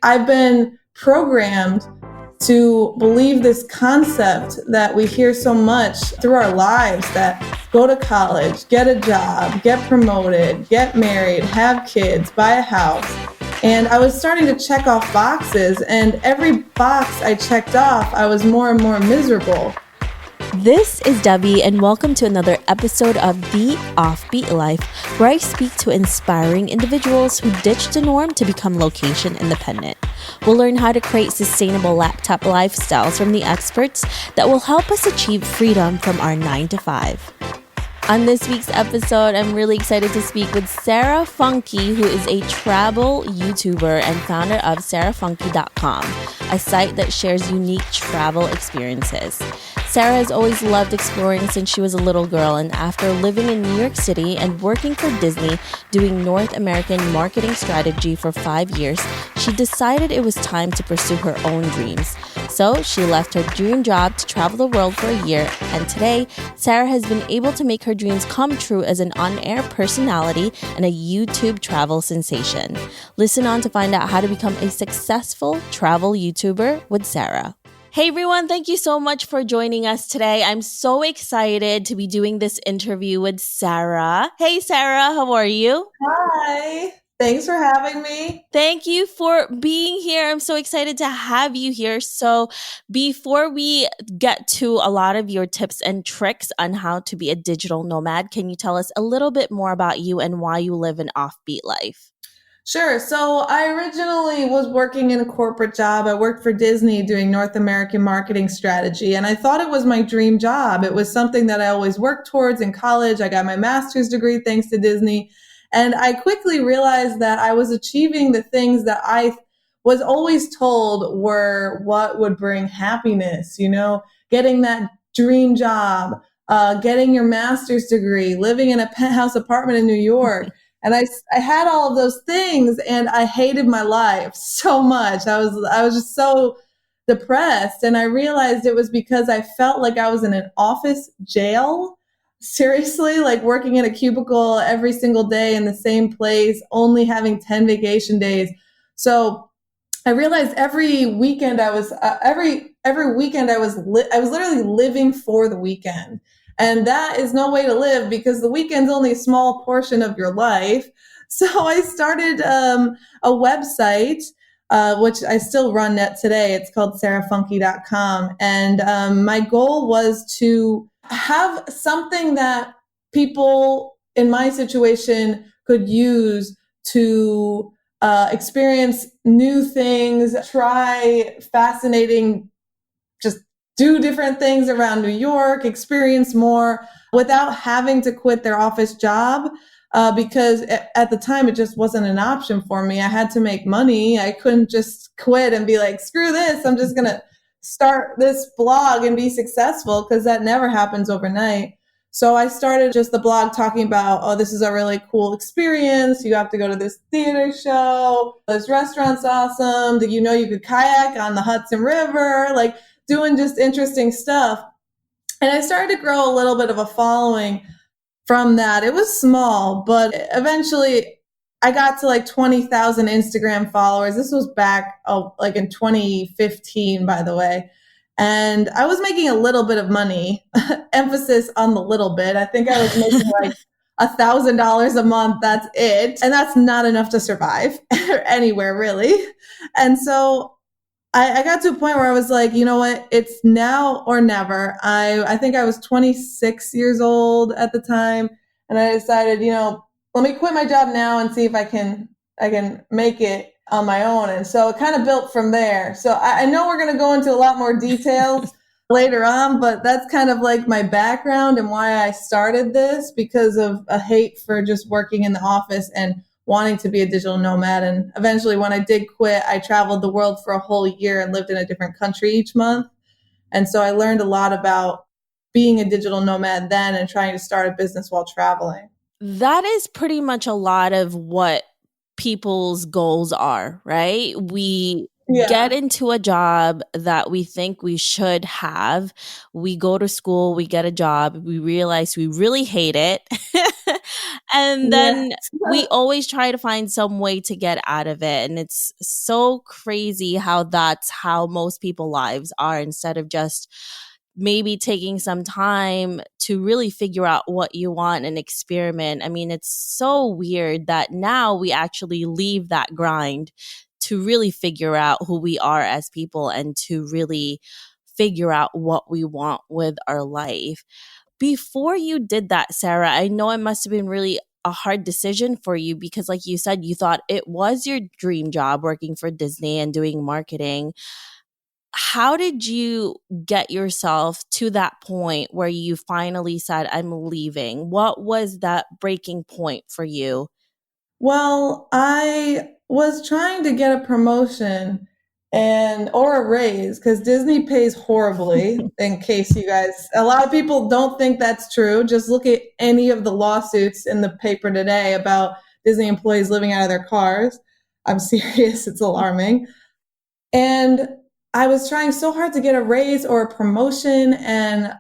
I've been programmed to believe this concept that we hear so much through our lives, that go to college, get a job, get promoted, get married, have kids, buy a house. And I was starting to check off boxes, and every box I checked off, I was more and more miserable. This is Debbie, and welcome to another episode of The Offbeat Life, where I speak to inspiring individuals who ditched the norm to become location independent. We'll learn how to create sustainable laptop lifestyles from the experts that will help us achieve freedom from our 9-to-5. On this week's episode, I'm really excited to speak with Sara Funky, who is a travel YouTuber and founder of SaraFunky.com, a site that shares unique travel experiences. Sara has always loved exploring since she was a little girl, and after living in New York City and working for Disney doing North American marketing strategy for 5 years, she decided it was time to pursue her own dreams. So she left her dream job to travel the world for a year, and today, Sara has been able to make her dreams come true as an on-air personality and a YouTube travel sensation. Listen on to find out how to become a successful travel YouTuber with Sara. Hey everyone, thank you so much for joining us today. I'm so excited to be doing this interview with Sara. Hey Sara, how are you? Hi, thanks for having me. Thank you for being here. I'm so excited to have you here. So before we get to a lot of your tips and tricks on how to be a digital nomad, can you tell us a little bit more about you and why you live an offbeat life? Sure. So I originally was working in a corporate job. I worked for Disney doing North American marketing strategy, and I thought it was my dream job. It was something that I always worked towards in college. I got my master's degree thanks to Disney. And I quickly realized that I was achieving the things that I was always told were what would bring happiness, getting that dream job, getting your master's degree, living in a penthouse apartment in New York. And I had all of those things, and I hated my life so much. I was just so depressed, and I realized it was because I felt like I was in an office jail. Seriously, like working in a cubicle every single day in the same place, only having 10 vacation days. So I realized every weekend I was literally living for the weekend. And that is no way to live, because the weekend's only a small portion of your life. So I started a website, which I still run net today. It's called SaraFunky.com. And my goal was to have something that people in my situation could use to experience new things, try fascinating, just do different things around New York, experience more without having to quit their office job, because at the time it just wasn't an option for me. I had to make money. I couldn't just quit and be like, screw this, I'm just going to start this blog and be successful, because that never happens overnight. So I started just the blog talking about, oh, this is a really cool experience. You have to go to this theater show. This restaurant's awesome. Did you know you could kayak on the Hudson River? Like, doing just interesting stuff. And I started to grow a little bit of a following from that. It was small, but eventually I got to like 20,000 Instagram followers. This was back like in 2015, by the way. And I was making a little bit of money, emphasis on the little bit. I think I was making like $1,000 a month. That's it. And that's not enough to survive anywhere really. And so I got to a point where I was like, you know what, it's now or never. I think I was 26 years old at the time, and I decided, let me quit my job now and see if I can make it on my own. And so it kind of built from there. So I know we're going to go into a lot more details later on, but that's kind of like my background and why I started this, because of a hate for just working in the office and wanting to be a digital nomad. And eventually when I did quit, I traveled the world for a whole year and lived in a different country each month. And so I learned a lot about being a digital nomad then and trying to start a business while traveling. That is pretty much a lot of what people's goals are, right? We get into a job that we think we should have. We go to school, we get a job, we realize we really hate it. And Yeah. then we always try to find some way to get out of it. And it's so crazy how that's how most people lives are, instead of just maybe taking some time to really figure out what you want and experiment. I mean, it's so weird that now we actually leave that grind to really figure out who we are as people and to really figure out what we want with our life. Before you did that, Sarah, I know it must have been really a hard decision for you because, like you said, you thought it was your dream job working for Disney and doing marketing. How did you get yourself to that point where you finally said, I'm leaving? What was that breaking point for you? Well, I was trying to get a promotion and or a raise because Disney pays horribly. In case you guys, a lot of people don't think that's true. Just look at any of the lawsuits in the paper today about Disney employees living out of their cars. I'm serious, it's alarming. And I was trying so hard to get a raise or a promotion, and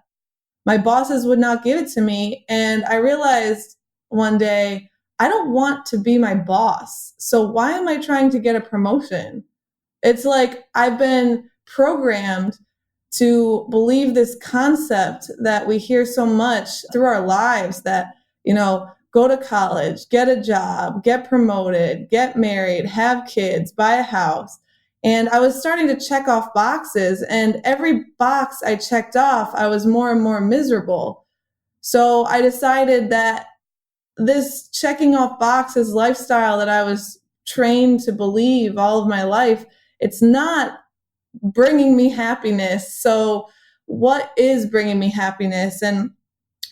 my bosses would not give it to me. And I realized one day, I don't want to be my boss. So why am I trying to get a promotion? It's like I've been programmed to believe this concept that we hear so much through our lives that, go to college, get a job, get promoted, get married, have kids, buy a house. And I was starting to check off boxes, and every box I checked off, I was more and more miserable. So I decided that this checking off boxes lifestyle that I was trained to believe all of my life, it's not bringing me happiness. So, what is bringing me happiness? And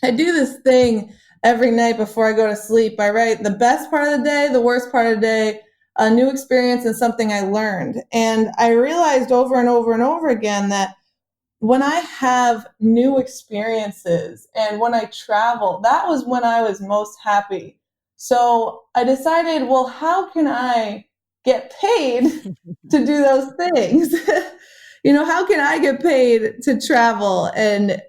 I do this thing every night before I go to sleep. I write the best part of the day, the worst part of the day, a new experience, and something I learned. And I realized over and over and over again that when I have new experiences and when I travel, that was when I was most happy. So I decided, well, how can I get paid to do those things? How can I get paid to travel and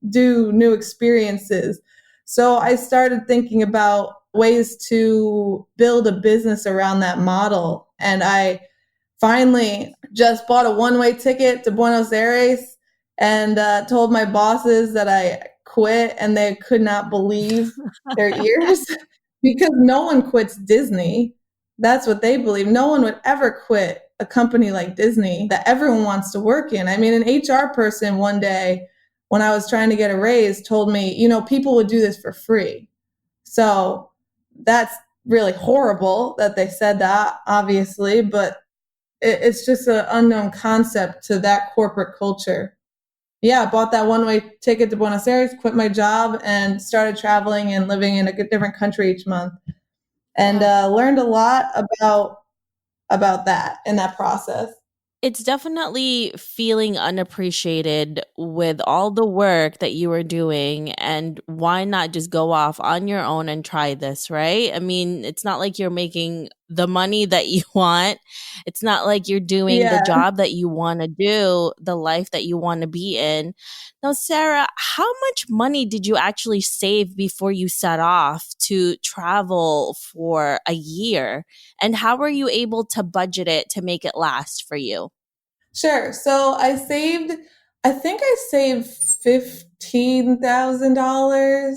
do new experiences? So I started thinking about ways to build a business around that model. And I finally just bought a one-way ticket to Buenos Aires and told my bosses that I quit, and they could not believe their ears because no one quits Disney. That's what they believe. No one would ever quit a company like Disney that everyone wants to work in. I mean, an HR person one day when I was trying to get a raise told me, people would do this for free. So that's really horrible that they said that, obviously, but it's just an unknown concept to that corporate culture. Yeah, I bought that one-way ticket to Buenos Aires, quit my job, and started traveling and living in a different country each month, and Yeah. learned a lot about that in that process. It's definitely feeling unappreciated with all the work that you were doing. And why not just go off on your own and try this, right? I mean, it's not like you're making the money that you want. It's not like you're doing the Yeah, job that you want to do, the life that you want to be in. Now, Sarah, how much money did you actually save before you set off to travel for a year? And how were you able to budget it to make it last for you? sure. So I think I saved $15,000.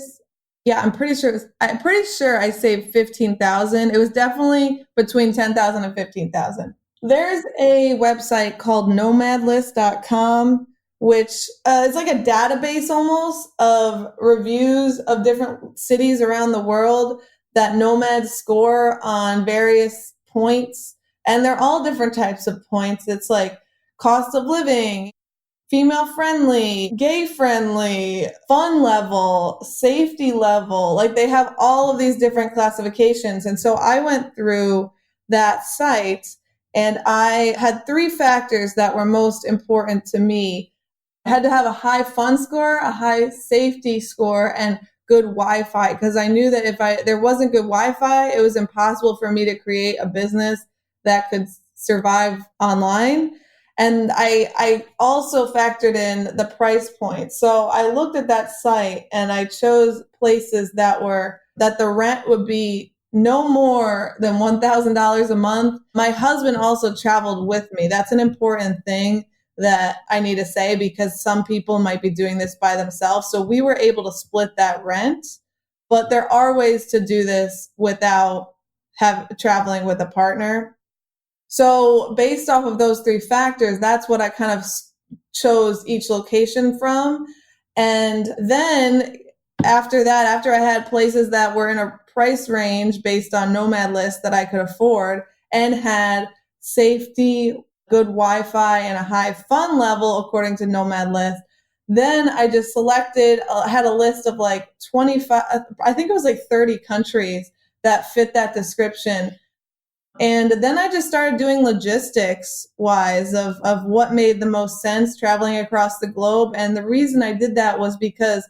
Yeah, I'm pretty sure I saved 15,000. It was definitely between 10,000 and 15,000. There's a website called nomadlist.com, which is like a database almost of reviews of different cities around the world that nomads score on various points. And they're all different types of points. It's like cost of living, female friendly, gay friendly, fun level, safety level. Like they have all of these different classifications. And so I went through that site and I had three factors that were most important to me. I had to have a high fun score, a high safety score, and good Wi-Fi because I knew that if there wasn't good Wi-Fi, it was impossible for me to create a business that could survive online. And I also factored in the price point. So I looked at that site and I chose places that were that the rent would be no more than $1,000 a month. My husband also traveled with me. That's an important thing that I need to say because some people might be doing this by themselves. So we were able to split that rent, but there are ways to do this without traveling with a partner. So based off of those three factors, that's what I kind of chose each location from. And then after that, after I had places that were in a price range based on Nomad List that I could afford and had safety, good Wi-Fi, and a high fun level according to Nomad List, then I just selected, had a list of like 25, I think it was like 30 countries that fit that description. And then I just started doing logistics wise of what made the most sense traveling across the globe. And the reason I did that was because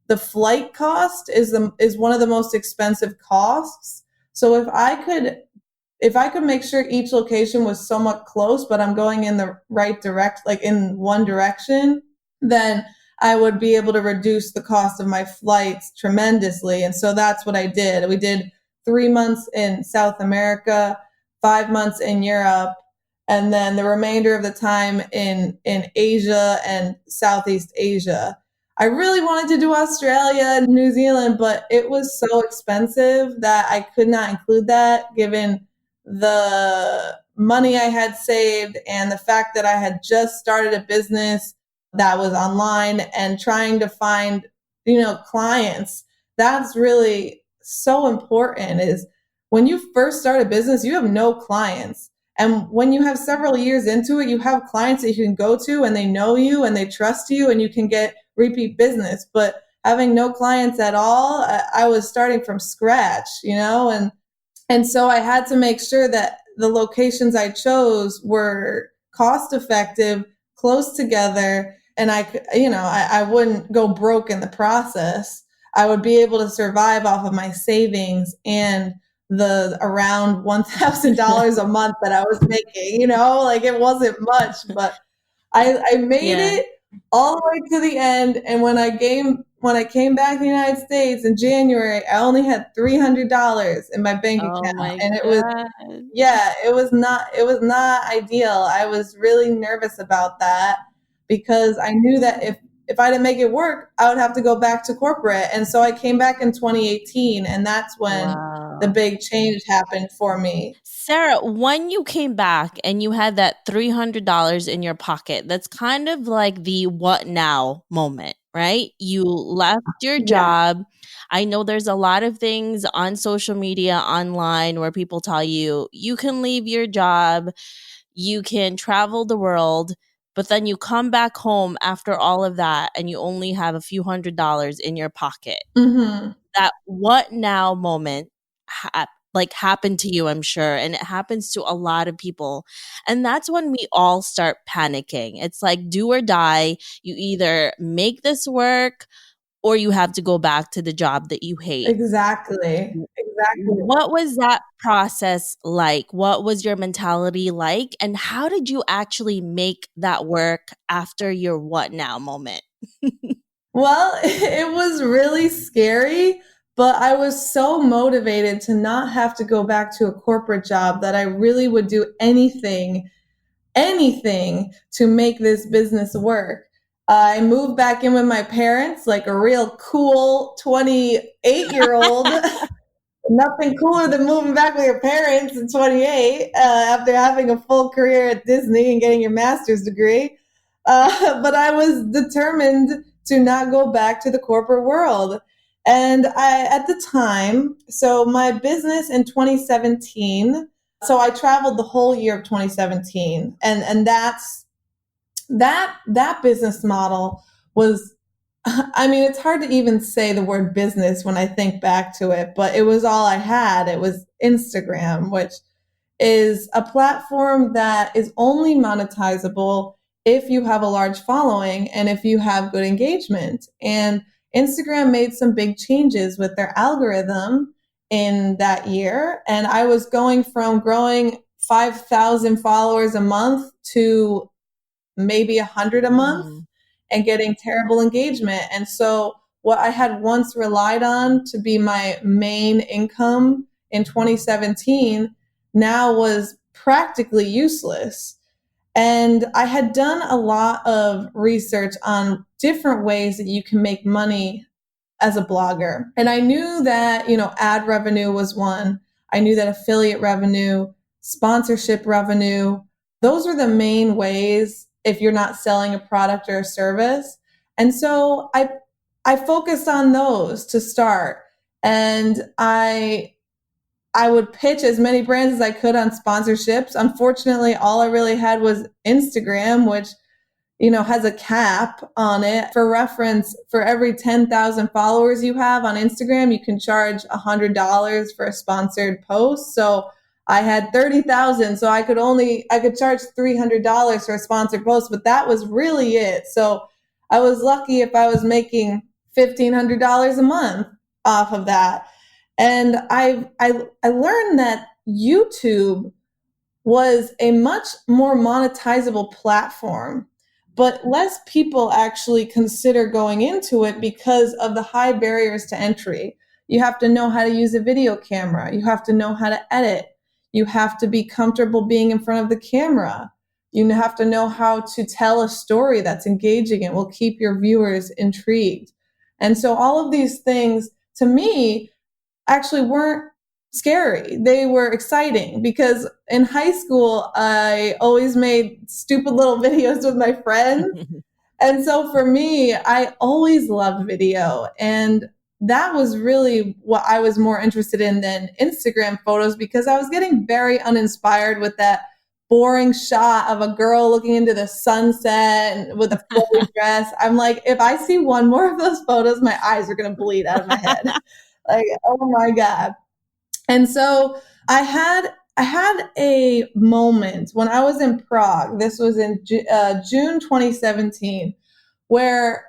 the flight cost is one of the most expensive costs. So if I could make sure each location was somewhat close, but I'm going in the right like in one direction, then I would be able to reduce the cost of my flights tremendously. And so that's what I did. We did 3 months in South America, 5 months in Europe, and then the remainder of the time in Asia and Southeast Asia. I really wanted to do Australia and New Zealand, but it was so expensive that I could not include that given the money I had saved and the fact that I had just started a business that was online and trying to find, clients. That's really so important is when you first start a business, you have no clients. And when you have several years into it, you have clients that you can go to and they know you and they trust you and you can get repeat business. But having no clients at all, I was starting from scratch, and so I had to make sure that the locations I chose were cost effective, close together, and I wouldn't go broke in the process. I would be able to survive off of my savings and the around $1,000 a month that I was making, like it wasn't much, but I made Yeah. it all the way to the end. And when I came back to the United States in January, I only had $300 in my bank Oh account. my And it was, God. yeah, it was not ideal. I was really nervous about that because I knew that if I didn't make it work, I would have to go back to corporate. And so I came back in 2018, and that's when the Wow. big change happened for me. Sarah, when you came back and you had that $300 in your pocket, that's kind of like the what now moment, right? You left your Yeah. job. I know there's a lot of things on social media, online, where people tell you you can leave your job, you can travel the world, but then you come back home after all of that and you only have a few $100s in your pocket. Hmm. That what now moment happened to you, I'm sure, and it happens to a lot of people. And that's when we all start panicking. It's like do or die. You either make this work or you have to go back to the job that you hate. Exactly. Exactly. What was that process like? What was your mentality like? And how did you actually make that work after your what now moment? Well, it was really scary, but I was so motivated to not have to go back to a corporate job that I really would do anything to make this business work. I moved back in with my parents like a real cool 28-year-old. Nothing cooler than moving back with your parents at 28 after having a full career at Disney and getting your master's degree. But I was determined to not go back to the corporate world. And at the time, so my business in 2017, so I traveled the whole year of 2017. And that business model was, I mean, it's hard to even say the word business when I think back to it, but it was all I had. It was Instagram, which is a platform that is only monetizable if you have a large following and if you have good engagement. And Instagram made some big changes with their algorithm in that year. And I was going from growing 5,000 followers a month to maybe 100 a month Mm. and getting terrible engagement. And so what I had once relied on to be my main income in 2017 now was practically useless. And I had done a lot of research on different ways that you can make money as a blogger. And I knew that, ad revenue was one. I knew that affiliate revenue, sponsorship revenue, those are the main ways if you're not selling a product or a service. And so I focused on those to start. And I would pitch as many brands as I could on sponsorships. Unfortunately, all I really had was Instagram, which has a cap on it. For reference, for every 10,000 followers you have on Instagram, you can charge $100 for a sponsored post. So I had 30,000, so I could charge $300 for a sponsored post, but that was really it. So I was lucky if I was making $1,500 a month off of that. And I learned that YouTube was a much more monetizable platform, but less people actually consider going into it because of the high barriers to entry. You have to know how to use a video camera. You have to know how to edit. You have to be comfortable being in front of the camera. You have to know how to tell a story that's engaging and will keep your viewers intrigued. And so all of these things, to me, actually weren't scary. They were exciting because in high school, I always made stupid little videos with my friends. And so for me, I always loved video. And that was really what I was more interested in than Instagram photos, because I was getting very uninspired with that boring shot of a girl looking into the sunset and with a flowy dress. I'm like, if I see one more of those photos, my eyes are going to bleed out of my head. Like, oh my God. And so I had a moment when I was in Prague. This was in June 2017, where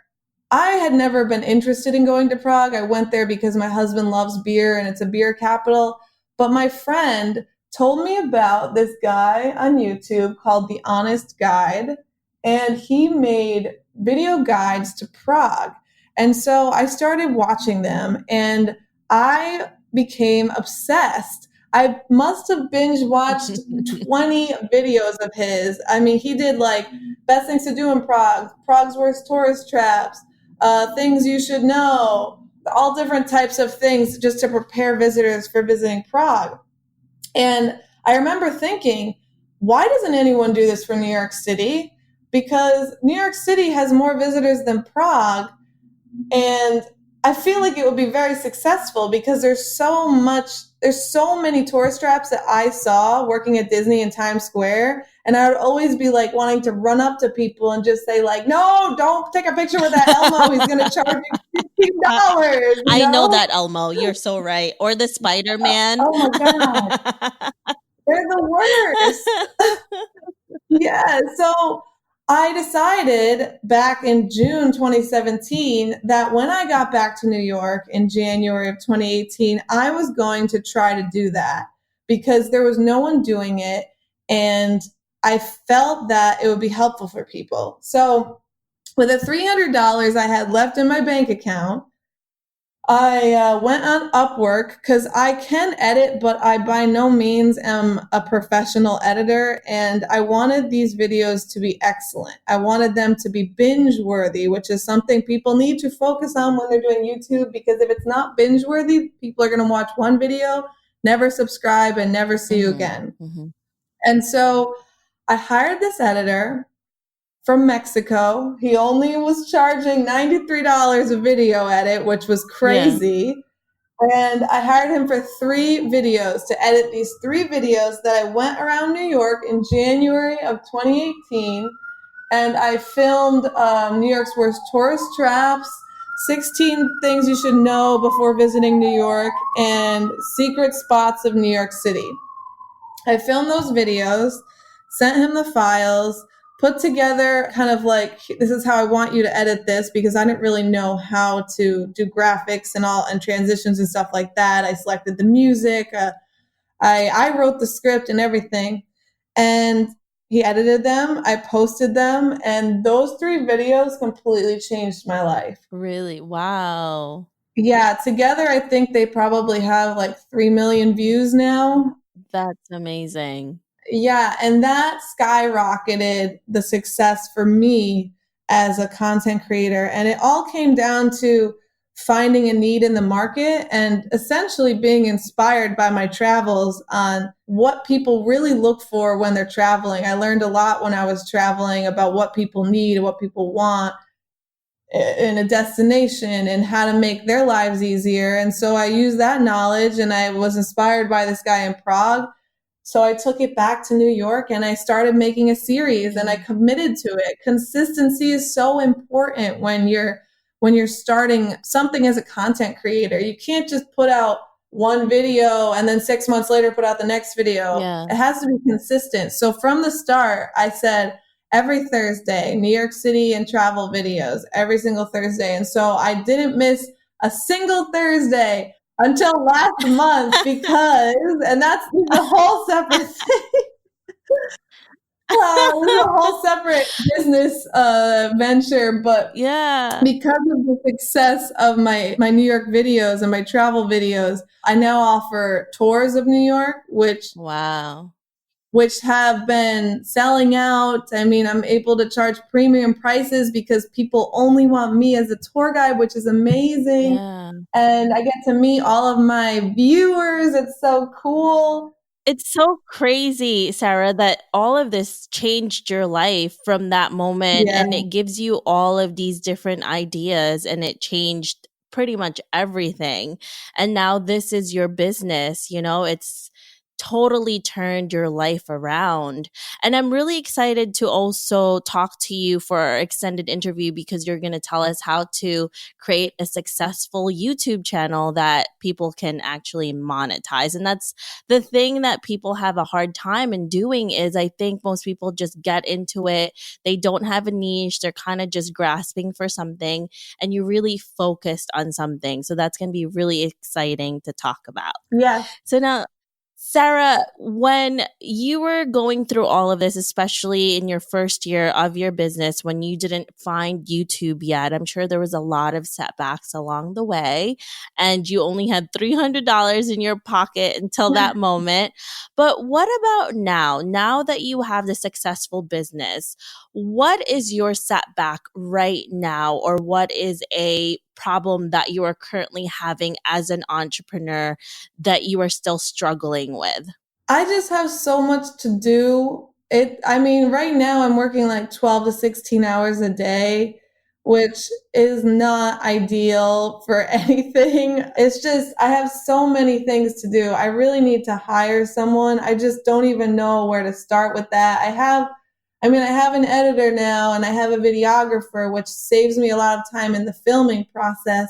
I had never been interested in going to Prague. I went there because my husband loves beer and it's a beer capital. But my friend told me about this guy on YouTube called The Honest Guide, and he made video guides to Prague. And so I started watching them, and I became obsessed. I must have binge watched 20 videos of his. I mean, he did like best things to do in Prague, Prague's worst tourist traps, things you should know, all different types of things just to prepare visitors for visiting Prague. And I remember thinking, why doesn't anyone do this for New York City? Because New York City has more visitors than Prague. And I feel like it would be very successful because there's so many tourist traps that I saw working at Disney in Times Square. And I would always be like wanting to run up to people and just say like, no, don't take a picture with that Elmo. He's going to charge you $15. I know that Elmo. You're so right. Or the Spider-Man. Oh my God. They're the worst. Yeah. So I decided back in June 2017 that when I got back to New York in January of 2018, I was going to try to do that because there was no one doing it. And I felt that it would be helpful for people. So with the $300 I had left in my bank account, I went on Upwork because I can edit, but I by no means am a professional editor. And I wanted these videos to be excellent. I wanted them to be binge worthy, which is something people need to focus on when they're doing YouTube, because if it's not binge worthy, people are going to watch one video, never subscribe, and never see you again. Mm-hmm. And so I hired this editor from Mexico. He only was charging $93 a video edit, which was crazy. Yeah. And I hired him for 3 videos to edit these 3 videos that I went around New York in January of 2018. And I filmed New York's worst tourist traps, 16 things you should know before visiting New York, and secret spots of New York City. I filmed those videos, sent him the files, put together kind of like, this is how I want you to edit this, because I didn't really know how to do graphics and transitions and stuff like that. I selected the music. I wrote the script and everything. And he edited them, I posted them, and those 3 videos completely changed my life. Really? Wow. Yeah, together I think they probably have like 3 million views now. That's amazing. Yeah, and that skyrocketed the success for me as a content creator. And it all came down to finding a need in the market and essentially being inspired by my travels on what people really look for when they're traveling. I learned a lot when I was traveling about what people need, what people want in a destination and how to make their lives easier. And so I used that knowledge and I was inspired by this guy in Prague. So I took it back to New York and I started making a series and I Yeah. committed to it. Consistency is so important when you're starting something as a content creator. You can't just put out one video and then 6 months later put out the next video. Yeah. It has to be consistent. So from the start, I said every Thursday, New York City and travel videos every single Thursday. And so I didn't miss a single Thursday until last month because, and that's a whole separate thing. This is a whole separate business venture, but Yeah. because of the success of my New York videos and my travel videos, I now offer tours of New York, Wow. which have been selling out. I mean, I'm able to charge premium prices because people only want me as a tour guide, which is amazing. Yeah. And I get to meet all of my viewers. It's so cool. It's so crazy, Sarah, that all of this changed your life from that moment, Yeah. and it gives you all of these different ideas, and it changed pretty much everything. And now this is your business, it's totally turned your life around. And I'm really excited to also talk to you for our extended interview because you're going to tell us how to create a successful YouTube channel that people can actually monetize. And that's the thing that people have a hard time in doing. Is I think most people just get into it. They don't have a niche. They're kind of just grasping for something, and you really focused on something. So that's going to be really exciting to talk about. Yeah. So now, Sarah, when you were going through all of this, especially in your first year of your business, when you didn't find YouTube yet, I'm sure there was a lot of setbacks along the way, and you only had $300 in your pocket until that moment. But what about now? Now that you have the successful business, what is your setback right now, or what is a problem that you are currently having as an entrepreneur that you are still struggling with? I just have so much to do. I mean, right now I'm working like 12 to 16 hours a day, which is not ideal for anything. It's just, I have so many things to do. I really need to hire someone. I just don't even know where to start with that. I have an editor now and I have a videographer, which saves me a lot of time in the filming process.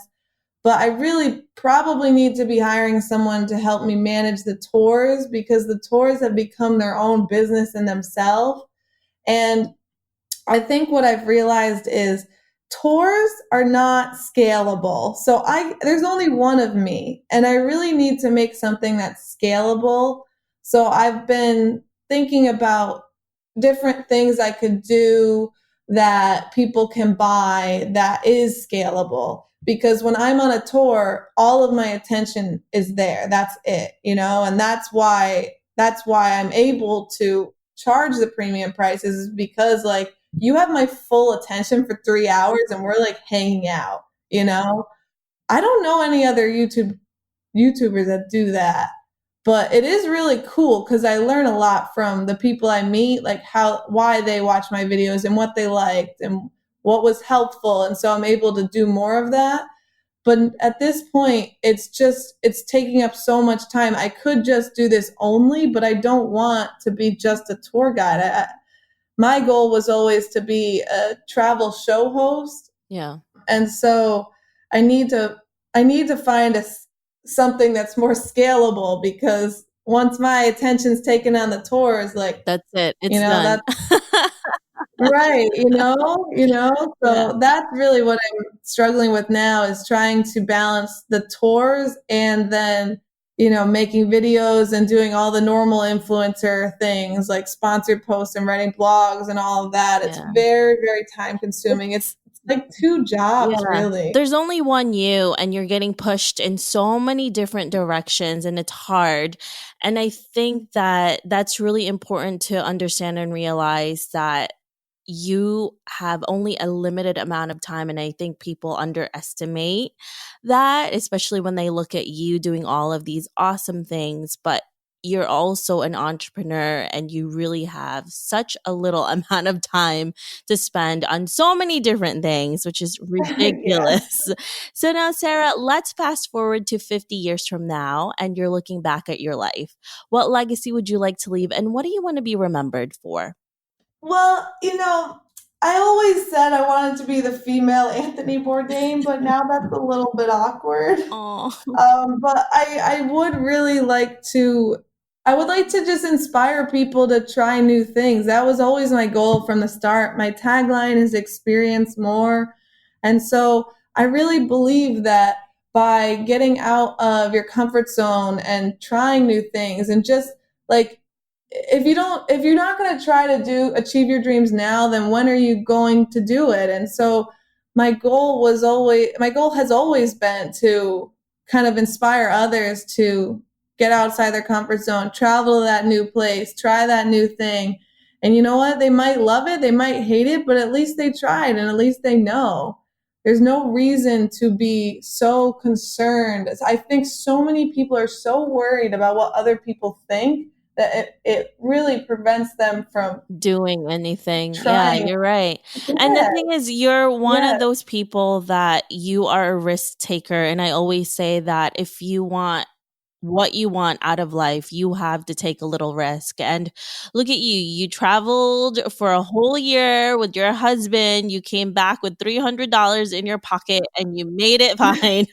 But I really probably need to be hiring someone to help me manage the tours because the tours have become their own business in themselves. And I think what I've realized is tours are not scalable. So there's only one of me and I really need to make something that's scalable. So I've been thinking about different things I could do that people can buy that is scalable because when I'm on a tour, all of my attention is there. That's it, and that's why I'm able to charge the premium prices is because like you have my full attention for 3 hours and we're like hanging out. I don't know any other YouTubers that do that, but it is really cool because I learn a lot from the people I meet, like why they watch my videos and what they liked and what was helpful. And so I'm able to do more of that. But at this point, it's taking up so much time. I could just do this only, but I don't want to be just a tour guide. My goal was always to be a travel show host. Yeah. And so I need to find something that's more scalable because once my attention's taken on the tours, like, That's it. It's done. that's right, Yeah. so that's really what I'm struggling with now is trying to balance the tours and then making videos and doing all the normal influencer things like sponsored posts and writing blogs and all of that. It's Yeah. very, very time consuming. It's It's like two jobs, Yeah. really. There's only one you, and you're getting pushed in so many different directions, and it's hard. And I think that that's really important to understand and realize that you have only a limited amount of time. And I think people underestimate that, especially when they look at you doing all of these awesome things. But you're also an entrepreneur, and you really have such a little amount of time to spend on so many different things, which is Yeah. ridiculous. So now, Sarah, let's fast forward to 50 years from now, and you're looking back at your life. What legacy would you like to leave, and what do you want to be remembered for? Well, I always said I wanted to be the female Anthony Bourdain, but now that's a little bit awkward. Oh, But I would really like to. I would like to just inspire people to try new things. That was always my goal from the start. My tagline is experience more. And so I really believe that by getting out of your comfort zone and trying new things and just like if you're not going to try to do achieve your dreams now, then when are you going to do it? And so my goal has always been to kind of inspire others to get outside their comfort zone, travel to that new place, try that new thing. And you know what? They might love it, they might hate it, but at least they tried and at least they know. There's no reason to be so concerned. I think so many people are so worried about what other people think that it really prevents them from doing anything. Yeah, trying. you're right. And the Yeah, thing is, you're one yeah, of those people that you are a risk taker. And I always say that if you want what you want out of life, you have to take a little risk. And look at you. You traveled for a whole year with your husband. You came back with $300 in your pocket and you made it fine.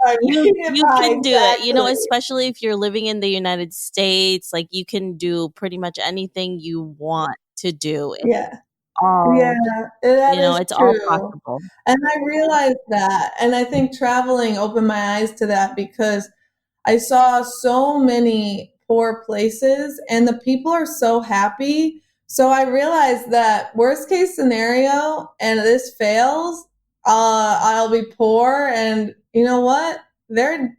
I You mean, you can do it, exactly. especially if you're living in the United States, like, you can do pretty much anything you want to do. It's Yeah, yeah, all that is it's all true. possible. And I realized that, and I think traveling opened my eyes to that because I saw so many poor places and the people are so happy. So I realized that worst case scenario and this fails, I'll be poor and you know what? They're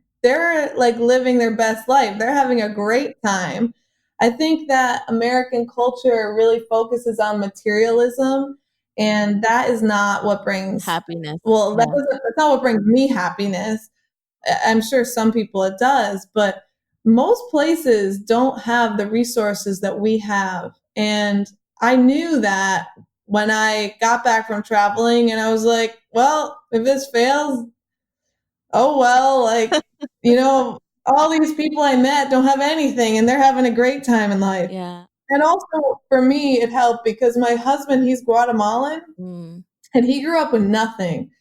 like living their best life. They're having a great time. I think that American culture really focuses on materialism and that is not what brings Happiness, well, yeah. that's not what brings me happiness. I'm sure some people it does, but most places don't have the resources that we have. And I knew that when I got back from traveling and I was like, well, if this fails, oh well, like, all these people I met don't have anything and they're having a great time in life. Yeah. And also for me, it helped because my husband, he's Guatemalan Mm. and he grew up with nothing.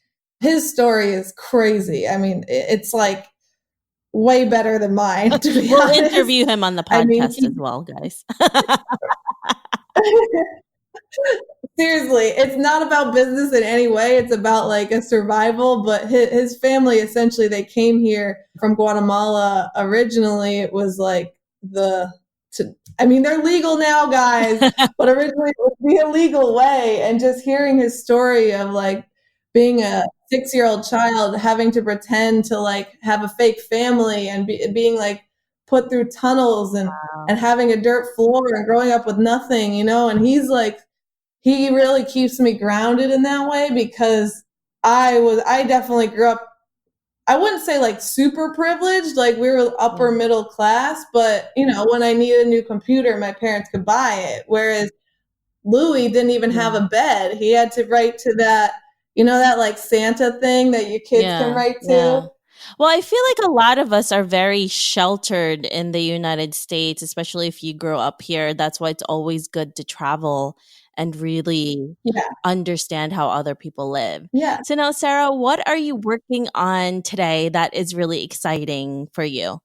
His story is crazy. I mean, it's like way better than mine, to be We'll honest. interview him on the I mean, podcast as well, guys. seriously, it's not about business in any way. It's about like a survival. But his family essentially they came here from Guatemala originally. It was like I mean, they're legal now, guys, but originally it was the illegal way. And just hearing his story of like being a 6-year-old child, having to pretend to like have a fake family and being like put through tunnels Wow. and having a dirt floor and growing up with nothing, and he's like he really keeps me grounded in that way because I definitely grew up I wouldn't say like super privileged, like we were Yeah. upper middle class, but when I needed a new computer, my parents could buy it. Whereas Louis didn't even have Yeah. a bed. He had to write to that like Santa thing that your kids can Yeah. write to. Yeah. Well, I feel like a lot of us are very sheltered in the United States, especially if you grow up here. That's why it's always good to travel and really Yeah. understand how other people live. Yeah. So now, Sarah, what are you working on today that is really exciting for you?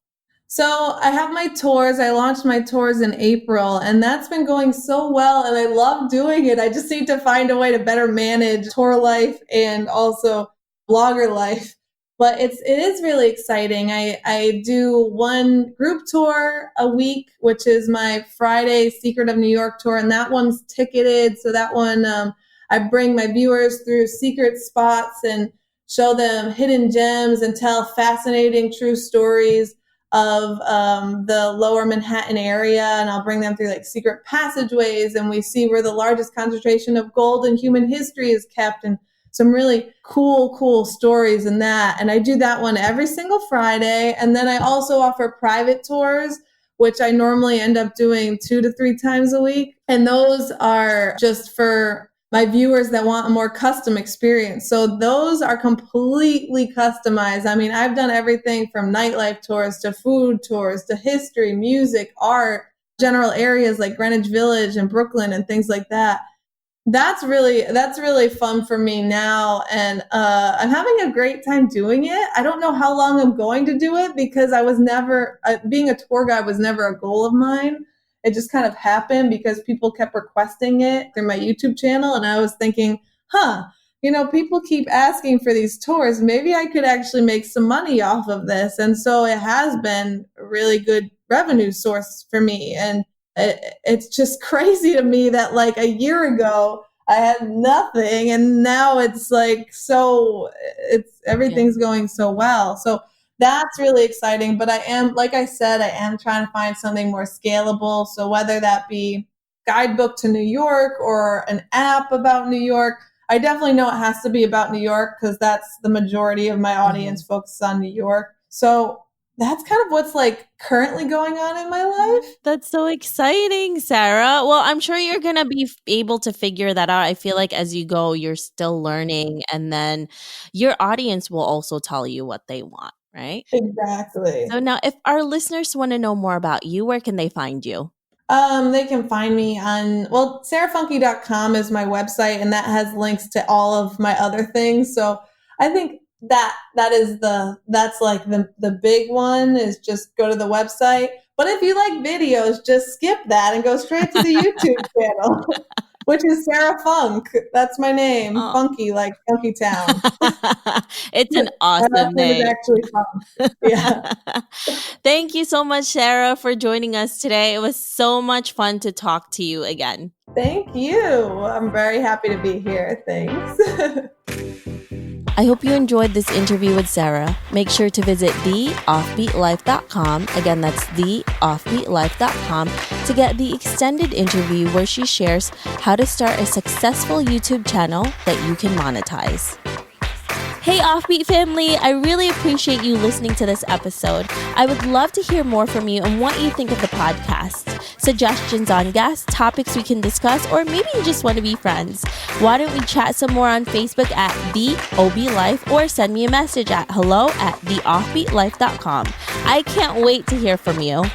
So I have my tours. I launched my tours in April, and that's been going so well. And I love doing it. I just need to find a way to better manage tour life and also blogger life. But it is really exciting. I do one group tour a week, which is my Friday Secret of New York tour, and that one's ticketed. So that one, I bring my viewers through secret spots and show them hidden gems and tell fascinating true stories of the lower Manhattan area. And I'll bring them through like secret passageways, and we see where the largest concentration of gold in human history is kept, and some really cool stories in that. And I do that one every single Friday. And then I also offer private tours, which I normally end up doing 2 to 3 times a week. And those are just for my viewers that want a more custom experience. So those are completely customized. I mean, I've done everything from nightlife tours to food tours to history, music, art, general areas like Greenwich Village and Brooklyn and things like that. That's really fun for me now, and I'm having a great time doing it. I don't know how long I'm going to do it because I was never being a tour guide was never a goal of mine. It just kind of happened because people kept requesting it through my YouTube channel, and I was thinking, people keep asking for these tours. Maybe I could actually make some money off of this, and so it has been a really good revenue source for me. And it's just crazy to me that like a year ago I had nothing, and now it's like everything's going so well. So that's really exciting. But I am, like I said, I am trying to find something more scalable. So whether that be guidebook to New York or an app about New York, I definitely know it has to be about New York because that's the majority of my audience focuses on New York. So that's kind of what's like currently going on in my life. That's so exciting, Sarah. Well, I'm sure you're going to be able to figure that out. I feel like as you go, you're still learning, and then your audience will also tell you what they want, right? Exactly. So now, if our listeners want to know more about you, where can they find you? They can find me on, sarafunky.com is my website, and that has links to all of my other things. So I think that's like the big one is just go to the website. But if you like videos, just skip that and go straight to the YouTube channel, which is Sarah Funk. That's my name. Oh. Funky, like Funky Town. It's an My last awesome name is name. actually Funk. Yeah. Thank you so much, Sarah, for joining us today. It was so much fun to talk to you again. Thank you. I'm very happy to be here. Thanks. I hope you enjoyed this interview with Sara. Make sure to visit theoffbeatlife.com. Again, that's theoffbeatlife.com to get the extended interview where she shares how to start a successful YouTube channel that you can monetize. Hey Offbeat family, I really appreciate you listening to this episode. I would love to hear more from you and what you think of the podcast. Suggestions on guests, topics we can discuss, or maybe you just want to be friends. Why don't we chat some more on Facebook at The OB Life, or send me a message at hello@theoffbeatlife.com. I can't wait to hear from you.